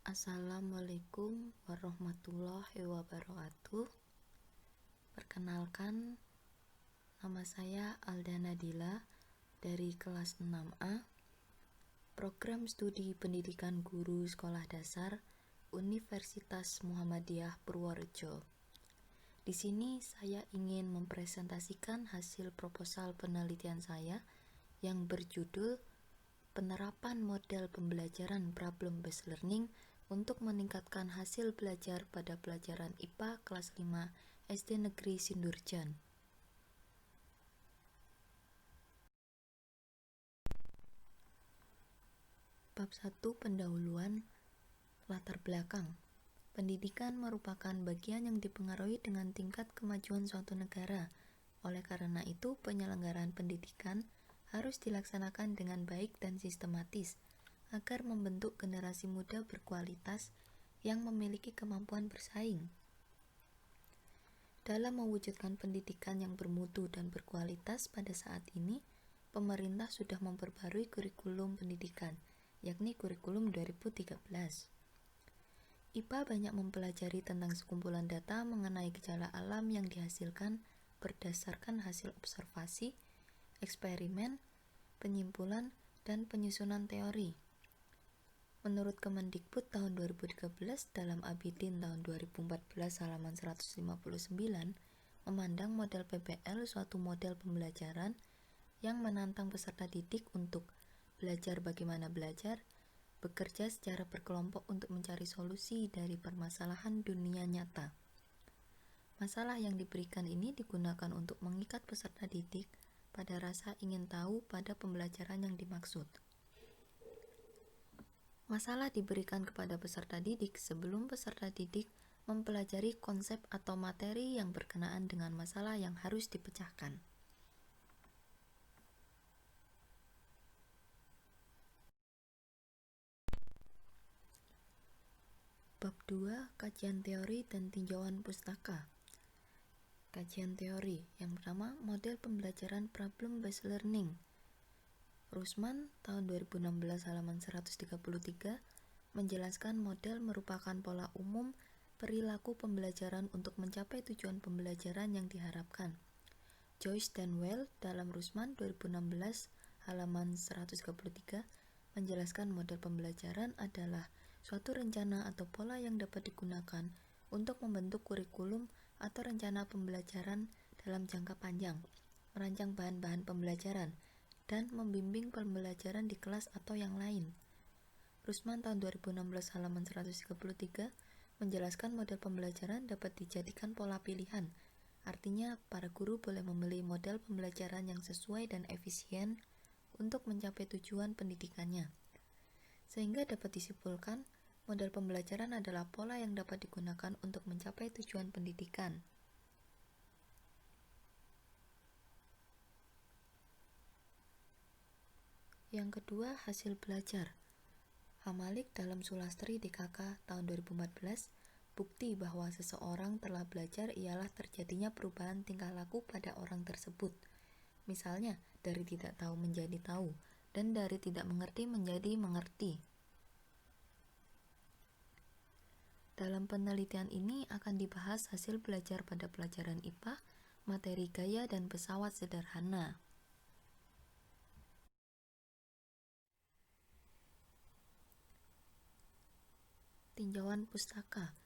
Assalamualaikum warahmatullahi wabarakatuh. Perkenalkan, nama saya Alda Nadila dari kelas 6A, Program Studi Pendidikan Guru Sekolah Dasar Universitas Muhammadiyah Purworejo. Di sini saya ingin mempresentasikan hasil proposal penelitian saya yang berjudul Penerapan Model Pembelajaran Problem-Based Learning untuk meningkatkan hasil belajar pada pelajaran IPA kelas 5 SD Negeri Sindurjan. Bab 1 Pendahuluan. Latar belakang. Pendidikan merupakan bagian yang dipengaruhi dengan tingkat kemajuan suatu negara. Oleh karena itu, penyelenggaraan pendidikan harus dilaksanakan dengan baik dan sistematis agar membentuk generasi muda berkualitas yang memiliki kemampuan bersaing. Dalam mewujudkan pendidikan yang bermutu dan berkualitas pada saat ini, pemerintah sudah memperbarui kurikulum pendidikan, yakni kurikulum 2013. IPA banyak mempelajari tentang sekumpulan data mengenai gejala alam yang dihasilkan berdasarkan hasil observasi, eksperimen, penyimpulan, dan penyusunan teori. Menurut Kemendikbud tahun 2013 dalam Abidin tahun 2014 halaman 159, memandang model PBL suatu model pembelajaran yang menantang peserta didik untuk belajar bagaimana belajar, bekerja secara berkelompok untuk mencari solusi dari permasalahan dunia nyata. Masalah yang diberikan ini digunakan untuk mengikat peserta didik pada rasa ingin tahu pada pembelajaran yang dimaksud. Masalah diberikan kepada peserta didik sebelum peserta didik mempelajari konsep atau materi yang berkenaan dengan masalah yang harus dipecahkan. Bab 2 Kajian teori dan tinjauan pustaka. Kajian teori. Yang pertama, model pembelajaran problem-based learning. Rusman tahun 2016 halaman 133 menjelaskan model merupakan pola umum perilaku pembelajaran untuk mencapai tujuan pembelajaran yang diharapkan. Joyce dan Well dalam Rusman 2016 halaman 133 menjelaskan model pembelajaran adalah suatu rencana atau pola yang dapat digunakan untuk membentuk kurikulum atau rencana pembelajaran dalam jangka panjang, merancang bahan-bahan pembelajaran, dan membimbing pembelajaran di kelas atau yang lain. Rusman tahun 2016 halaman 133 menjelaskan model pembelajaran dapat dijadikan pola pilihan. Artinya, para guru boleh memilih model pembelajaran yang sesuai dan efisien untuk mencapai tujuan pendidikannya. Sehingga dapat disimpulkan, model pembelajaran adalah pola yang dapat digunakan untuk mencapai tujuan pendidikan. Yang kedua, hasil belajar. Hamalik dalam Sulastri DKK tahun 2014, bukti bahwa seseorang telah belajar ialah terjadinya perubahan tingkah laku pada orang tersebut. Misalnya, dari tidak tahu menjadi tahu, dan dari tidak mengerti menjadi mengerti. Dalam penelitian ini akan dibahas hasil belajar pada pelajaran IPA, materi gaya dan pesawat sederhana. Tinjauan pustaka.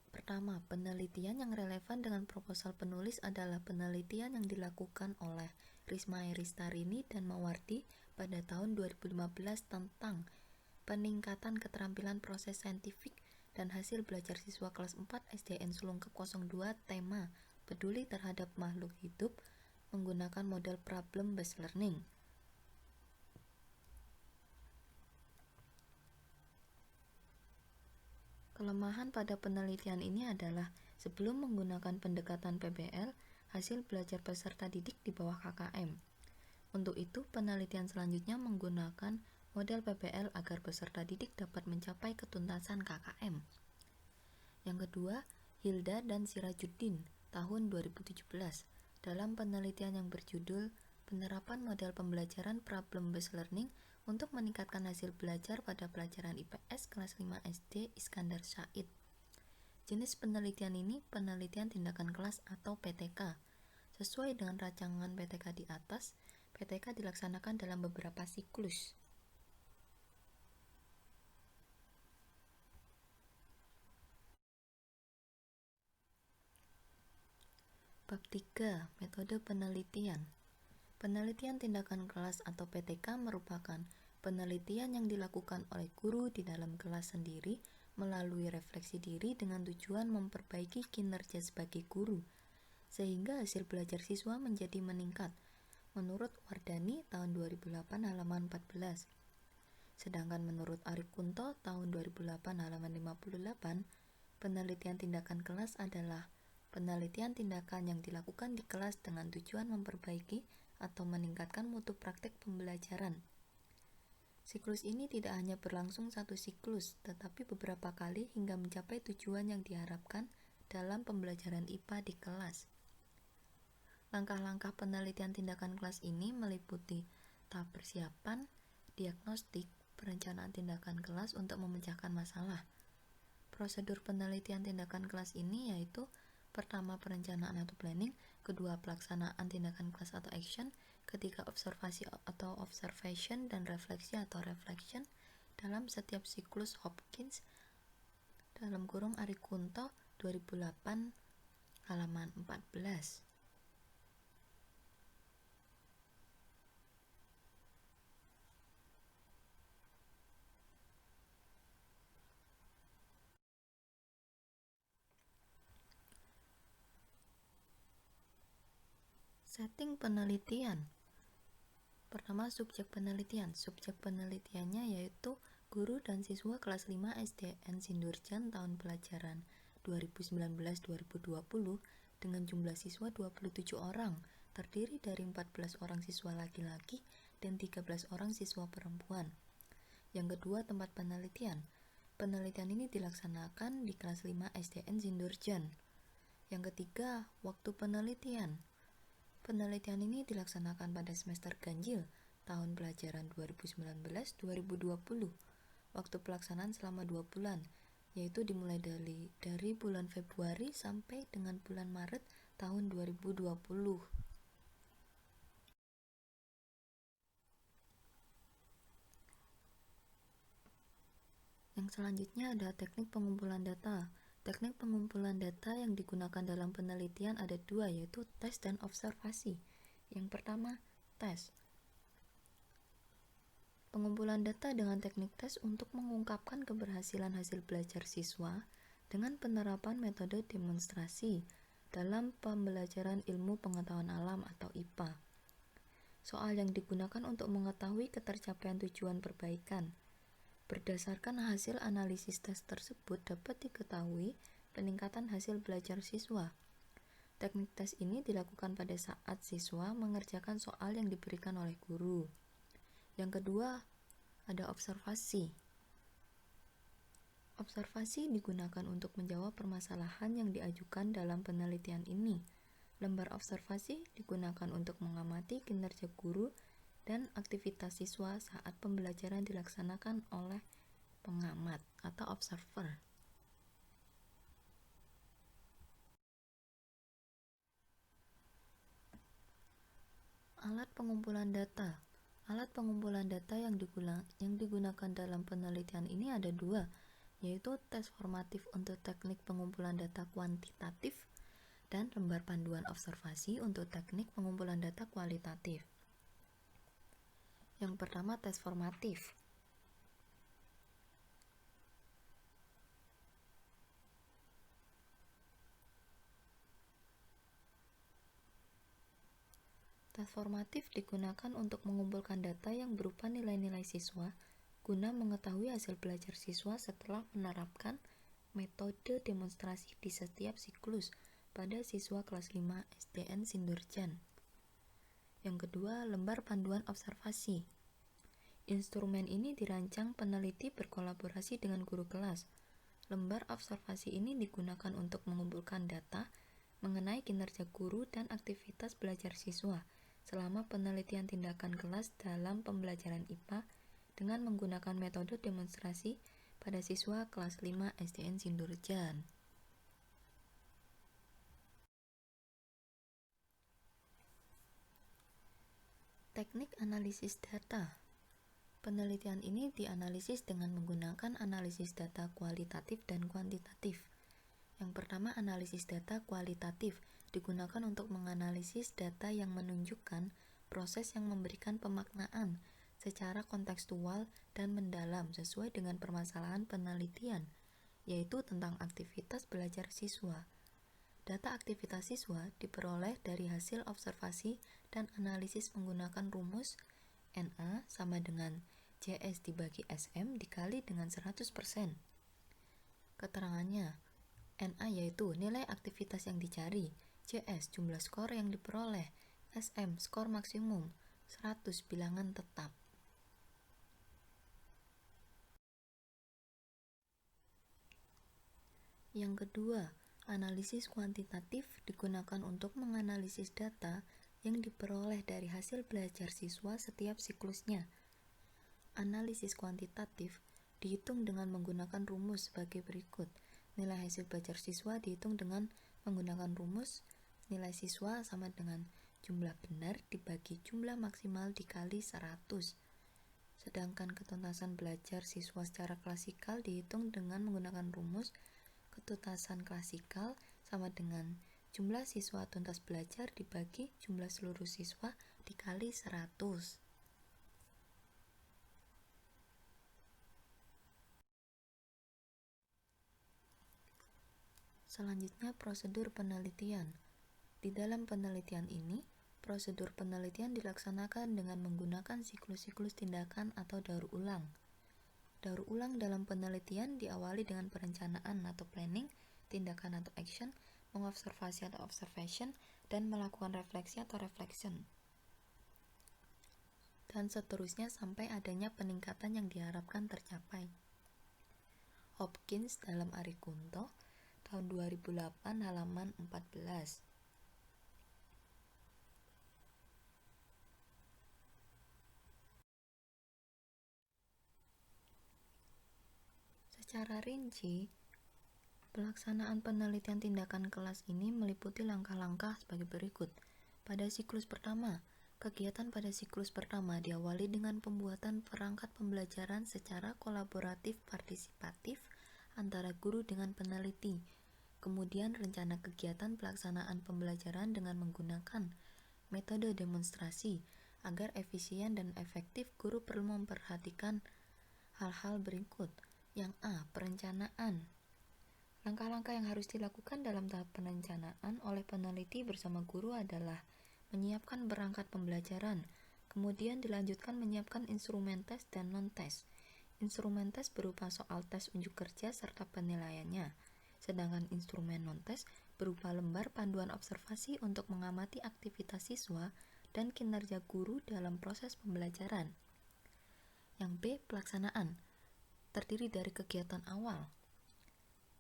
Pertama, penelitian yang relevan dengan proposal penulis adalah penelitian yang dilakukan oleh Risma Eristarini dan Mawardi pada tahun 2015 tentang peningkatan keterampilan proses saintifik dan hasil belajar siswa kelas 4 SDN Sulungkep 02 tema peduli terhadap makhluk hidup menggunakan model problem-based learning. Kelemahan pada penelitian ini adalah sebelum menggunakan pendekatan PBL, hasil belajar peserta didik di bawah KKM. Untuk itu, penelitian selanjutnya menggunakan model PBL agar peserta didik dapat mencapai ketuntasan KKM. Yang kedua, Hilda dan Sirajuddin tahun 2017 dalam penelitian yang berjudul Penerapan Model Pembelajaran Problem-Based Learning untuk meningkatkan hasil belajar pada pelajaran IPS kelas 5 SD Iskandar Said. Jenis penelitian ini penelitian tindakan kelas atau PTK. Sesuai dengan rancangan PTK di atas, PTK dilaksanakan dalam beberapa siklus. Bab 3. Metode penelitian. Penelitian tindakan kelas atau PTK merupakan penelitian yang dilakukan oleh guru di dalam kelas sendiri melalui refleksi diri dengan tujuan memperbaiki kinerja sebagai guru, sehingga hasil belajar siswa menjadi meningkat, menurut Wardani tahun 2008 halaman 14. Sedangkan menurut Arik Kunto tahun 2008 halaman 58, penelitian tindakan kelas adalah penelitian tindakan yang dilakukan di kelas dengan tujuan memperbaiki atau meningkatkan mutu praktek pembelajaran. Siklus ini tidak hanya berlangsung satu siklus, tetapi beberapa kali hingga mencapai tujuan yang diharapkan dalam pembelajaran IPA di kelas. Langkah-langkah penelitian tindakan kelas ini meliputi tahap persiapan, diagnostik, perencanaan tindakan kelas untuk memecahkan masalah. Prosedur penelitian tindakan kelas ini yaitu pertama perencanaan atau planning, kedua pelaksanaan tindakan kelas atau action, ketiga observasi atau observation, dan refleksi atau reflection dalam setiap siklus Hopkins (Arik Kunto 2008 halaman 14). Setting penelitian. Pertama, subjek penelitian. Subjek penelitiannya yaitu guru dan siswa kelas 5 SDN Sindurjan tahun pelajaran 2019-2020 dengan jumlah siswa 27 orang, terdiri dari 14 orang siswa laki-laki dan 13 orang siswa perempuan. Yang kedua, tempat penelitian. Penelitian ini dilaksanakan di kelas 5 SDN Sindurjan. Yang ketiga, waktu penelitian. Penelitian ini dilaksanakan pada semester ganjil tahun pelajaran 2019-2020. Waktu pelaksanaan selama 2 bulan, yaitu dimulai dari bulan Februari sampai dengan bulan Maret tahun 2020. Yang selanjutnya ada teknik pengumpulan data. Teknik pengumpulan data yang digunakan dalam penelitian ada dua, yaitu tes dan observasi. Yang pertama, tes. Pengumpulan data dengan teknik tes untuk mengungkapkan keberhasilan hasil belajar siswa dengan penerapan metode demonstrasi dalam pembelajaran ilmu pengetahuan alam atau IPA. Soal yang digunakan untuk mengetahui ketercapaian tujuan perbaikan. Berdasarkan hasil analisis tes tersebut dapat diketahui peningkatan hasil belajar siswa. Teknik tes ini dilakukan pada saat siswa mengerjakan soal yang diberikan oleh guru. Yang kedua, ada observasi. Observasi digunakan untuk menjawab permasalahan yang diajukan dalam penelitian ini. Lembar observasi digunakan untuk mengamati kinerja guru dan aktivitas siswa saat pembelajaran dilaksanakan oleh pengamat atau observer. Alat pengumpulan data. Alat pengumpulan data yang digunakan dalam penelitian ini ada dua, yaitu tes formatif untuk teknik pengumpulan data kuantitatif dan lembar panduan observasi untuk teknik pengumpulan data kualitatif. Yang pertama, tes formatif. Tes formatif digunakan untuk mengumpulkan data yang berupa nilai-nilai siswa guna mengetahui hasil belajar siswa setelah menerapkan metode demonstrasi di setiap siklus pada siswa kelas 5 SDN Sindurjan. Yang kedua, lembar panduan observasi. Instrumen ini dirancang peneliti berkolaborasi dengan guru kelas. Lembar observasi ini digunakan untuk mengumpulkan data mengenai kinerja guru dan aktivitas belajar siswa selama penelitian tindakan kelas dalam pembelajaran IPA dengan menggunakan metode demonstrasi pada siswa kelas 5 SDN Sindurjan. Teknik analisis data. Penelitian ini dianalisis dengan menggunakan analisis data kualitatif dan kuantitatif. Yang pertama, analisis data kualitatif digunakan untuk menganalisis data yang menunjukkan proses yang memberikan pemaknaan secara kontekstual dan mendalam sesuai dengan permasalahan penelitian, yaitu tentang aktivitas belajar siswa. Data aktivitas siswa diperoleh dari hasil observasi dan analisis menggunakan rumus NA sama dengan JS dibagi SM dikali dengan 100%. Keterangannya, NA yaitu nilai aktivitas yang dicari, JS jumlah skor yang diperoleh, SM skor maksimum, 100 bilangan tetap. Yang kedua, analisis kuantitatif digunakan untuk menganalisis data yang diperoleh dari hasil belajar siswa setiap siklusnya. Analisis kuantitatif dihitung dengan menggunakan rumus sebagai berikut. Nilai hasil belajar siswa dihitung dengan menggunakan rumus nilai siswa sama dengan jumlah benar dibagi jumlah maksimal dikali 100. Sedangkan ketuntasan belajar siswa secara klasikal dihitung dengan menggunakan rumus ketuntasan klasikal sama dengan jumlah siswa tuntas belajar dibagi jumlah seluruh siswa dikali 100. Selanjutnya, prosedur penelitian. Di dalam penelitian ini, prosedur penelitian dilaksanakan dengan menggunakan siklus-siklus tindakan atau daur ulang. Daur ulang dalam penelitian diawali dengan perencanaan atau planning, tindakan atau action, mengobservasi atau observation, dan melakukan refleksi atau reflection. Dan seterusnya sampai adanya peningkatan yang diharapkan tercapai. Hopkins dalam Arikunto, tahun 2008 halaman 14. Secara rinci, pelaksanaan penelitian tindakan kelas ini meliputi langkah-langkah sebagai berikut. Pada siklus pertama, kegiatan pada siklus pertama diawali dengan pembuatan perangkat pembelajaran secara kolaboratif partisipatif antara guru dengan peneliti. Kemudian rencana kegiatan pelaksanaan pembelajaran dengan menggunakan metode demonstrasi. Agar efisien dan efektif, guru perlu memperhatikan hal-hal berikut. Yang A. Perencanaan. Langkah-langkah yang harus dilakukan dalam tahap perencanaan oleh peneliti bersama guru adalah menyiapkan perangkat pembelajaran, kemudian dilanjutkan menyiapkan instrumen tes dan non-tes. Instrumen tes berupa soal tes unjuk kerja serta penilaiannya, sedangkan instrumen non-tes berupa lembar panduan observasi untuk mengamati aktivitas siswa dan kinerja guru dalam proses pembelajaran. Yang B. Pelaksanaan. Terdiri dari kegiatan awal.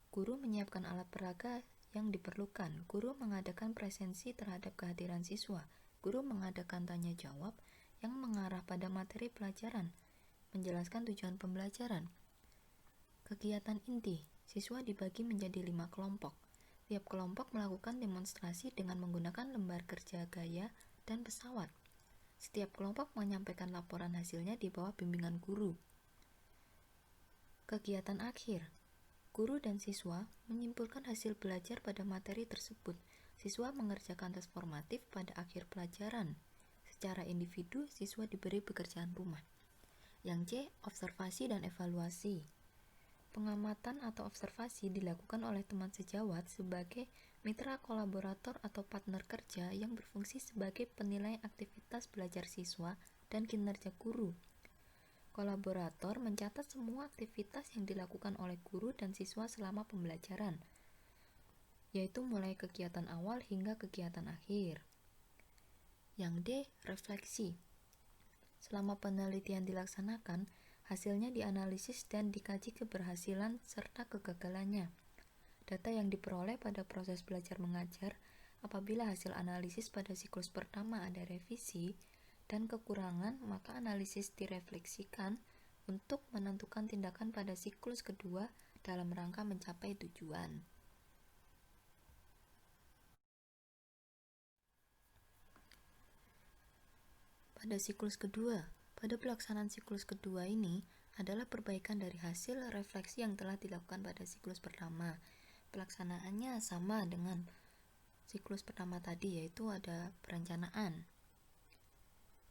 Guru menyiapkan alat peraga yang diperlukan. Guru mengadakan presensi terhadap kehadiran siswa. Guru mengadakan tanya jawab yang mengarah pada materi pelajaran. Menjelaskan tujuan pembelajaran. Kegiatan inti. Siswa dibagi menjadi 5 kelompok. Tiap kelompok melakukan demonstrasi dengan menggunakan lembar kerja gaya dan pesawat. Setiap kelompok menyampaikan laporan hasilnya di bawah bimbingan guru. Kegiatan akhir. Guru dan siswa menyimpulkan hasil belajar pada materi tersebut. Siswa mengerjakan tes formatif pada akhir pelajaran. Secara individu, siswa diberi pekerjaan rumah. Yang C. Observasi dan evaluasi. Pengamatan atau observasi dilakukan oleh teman sejawat sebagai mitra kolaborator atau partner kerja yang berfungsi sebagai penilai aktivitas belajar siswa dan kinerja guru. Kolaborator mencatat semua aktivitas yang dilakukan oleh guru dan siswa selama pembelajaran, yaitu mulai kegiatan awal hingga kegiatan akhir. Yang D. Refleksi. Selama penelitian dilaksanakan, hasilnya dianalisis dan dikaji keberhasilan serta kegagalannya. Data yang diperoleh pada proses belajar mengajar, apabila hasil analisis pada siklus pertama ada revisi dan kekurangan, maka analisis direfleksikan untuk menentukan tindakan pada siklus kedua dalam rangka mencapai tujuan. Pada siklus kedua, pada pelaksanaan siklus kedua ini adalah perbaikan dari hasil refleksi yang telah dilakukan pada siklus pertama. Pelaksanaannya sama dengan siklus pertama tadi, yaitu ada perencanaan.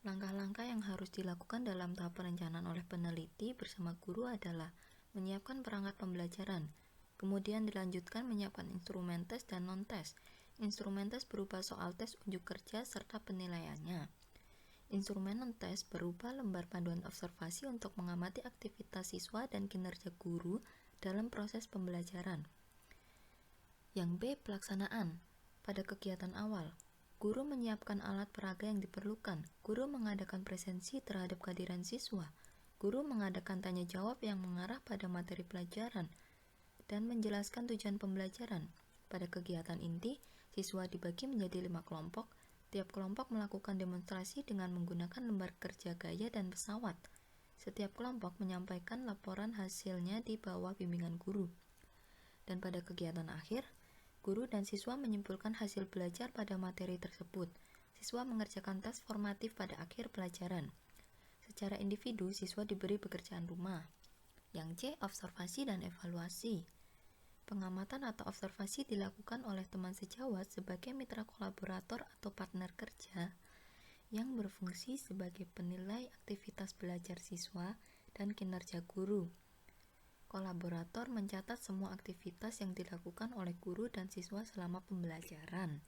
Langkah-langkah yang harus dilakukan dalam tahap perencanaan oleh peneliti bersama guru adalah menyiapkan perangkat pembelajaran, kemudian dilanjutkan menyiapkan instrumen tes dan non-tes. Instrumen tes berupa soal tes unjuk kerja serta penilaiannya. Instrumen non-tes berupa lembar panduan observasi untuk mengamati aktivitas siswa dan kinerja guru dalam proses pembelajaran. Yang B. Pelaksanaan. Pada kegiatan awal, guru menyiapkan alat peraga yang diperlukan. Guru mengadakan presensi terhadap kehadiran siswa. Guru mengadakan tanya jawab yang mengarah pada materi pelajaran dan menjelaskan tujuan pembelajaran. Pada kegiatan inti, siswa dibagi menjadi 5 kelompok. Tiap kelompok melakukan demonstrasi dengan menggunakan lembar kerja gaya dan pesawat. Setiap kelompok menyampaikan laporan hasilnya di bawah bimbingan guru. Dan pada kegiatan akhir, guru dan siswa menyimpulkan hasil belajar pada materi tersebut. Siswa mengerjakan tes formatif pada akhir pelajaran. Secara individu, siswa diberi pekerjaan rumah. Yang C. Observasi dan evaluasi. Pengamatan atau observasi dilakukan oleh teman sejawat sebagai mitra kolaborator atau partner kerja yang berfungsi sebagai penilai aktivitas belajar siswa dan kinerja guru. Kolaborator mencatat semua aktivitas yang dilakukan oleh guru dan siswa selama pembelajaran,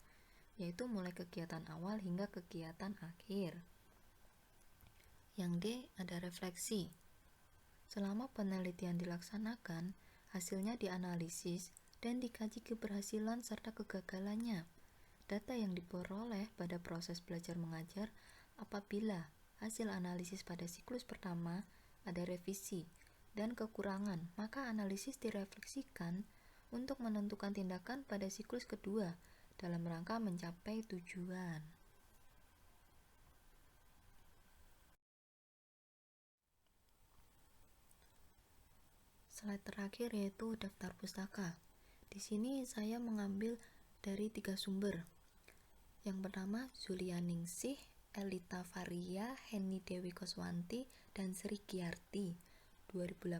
yaitu mulai kegiatan awal hingga kegiatan akhir. Yang D. Ada refleksi. Selama penelitian dilaksanakan, hasilnya dianalisis dan dikaji keberhasilan serta kegagalannya. Data yang diperoleh pada proses belajar mengajar apabila hasil analisis pada siklus pertama ada revisi dan kekurangan, maka analisis direfleksikan untuk menentukan tindakan pada siklus kedua dalam rangka mencapai tujuan. Slide terakhir yaitu daftar pustaka. Di sini saya mengambil dari 3 sumber. Yang pertama, Zulianingsih, Elita Faria, Henny Dewi Koswanti, dan Sri Giarti, 2018,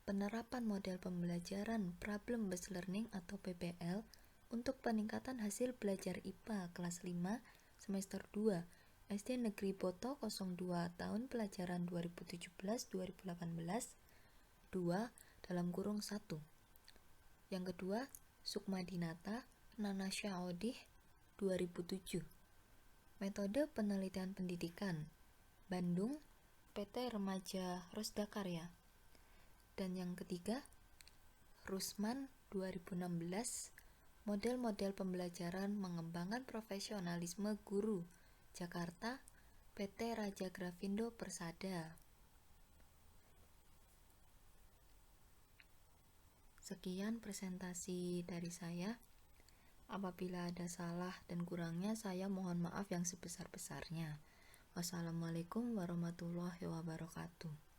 penerapan model pembelajaran Problem Based Learning atau PBL untuk peningkatan hasil belajar IPA kelas 5 semester 2 SD Negeri Boto 02 tahun pelajaran 2017-2018 2 Yang kedua, Sukmadinata, Nanasha Odih, 2007. Metode penelitian pendidikan, Bandung, PT Remaja Rosda Karya. Dan yang ketiga, Rusman, 2016, model-model pembelajaran mengembangkan profesionalisme guru, Jakarta, PT Raja Grafindo Persada. Sekian presentasi dari saya. Apabila ada salah dan kurangnya, saya mohon maaf yang sebesar-besarnya. Wassalamualaikum warahmatullahi wabarakatuh.